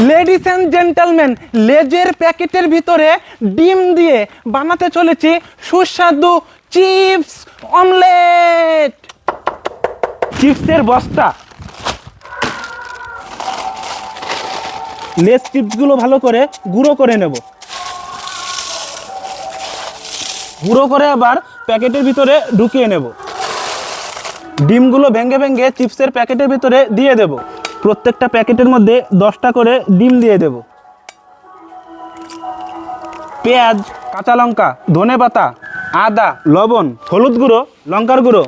Ladies and gentleman, লেজের প্যাকেটের ভিতরে ডিম দিয়ে বানাতে চলেছি সুস্বাদু চিপস অমলেট। চিপসের বস্তা, লেজ চিপসগুলো ভালো করে গুঁড়ো করে নেব। গুঁড়ো করে আবার প্যাকেটের ভিতরে ঢুকিয়ে নেব। ডিমগুলো ভেঙে ভেঙে চিপসের প্যাকেটের ভিতরে দিয়ে দেব। প্রত্যেকটা প্যাকেটের মধ্যে 10টা করে ডিম দিয়ে দেব। পেঁয়াজ, কাঁচা লঙ্কা, ধনেপাতা, আদা, লবণ, হলুদ গুঁড়ো, লঙ্কার গুঁড়ো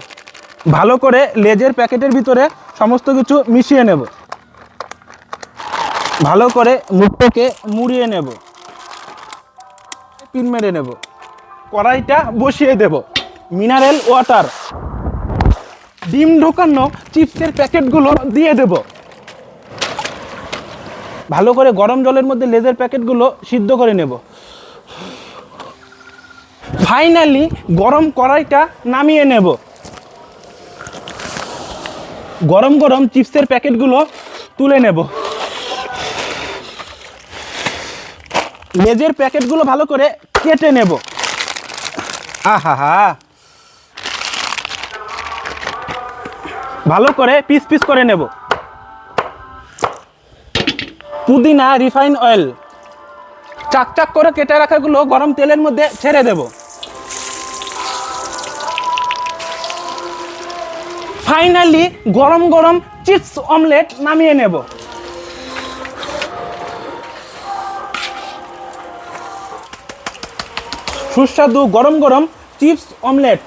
ভালো করে লেজের প্যাকেটের ভিতরে সমস্ত কিছু মিশিয়ে নেব। ভালো করে মুখটাকে মুড়িয়ে নেব, পিন মেরে নেব। কড়াইটা বসিয়ে দেব। মিনারেল ওয়াটার, ডিম ঢোকানো চিপসের প্যাকেটগুলো দিয়ে দেব। ভালো করে গরম জলের মধ্যে লেজের প্যাকেটগুলো সিদ্ধ করে নেব। ফাইনালি গরম কড়াইটা নামিয়ে নেব। গরম গরম চিপসের প্যাকেটগুলো তুলে নেব। লেজের প্যাকেটগুলো ভালো করে কেটে নেব। আহা হা, ভালো করে পিস পিস করে নেব। পুদিনা, রিফাইন অয়েল, চাক চাক করে কেটে রাখাগুলো গরম তেলের মধ্যে ছেড়ে দেব। ফাইনালি গরম গরম চিপস অমলেট নামিয়ে নেব। সুস্বাদু গরম গরম চিপস অমলেট।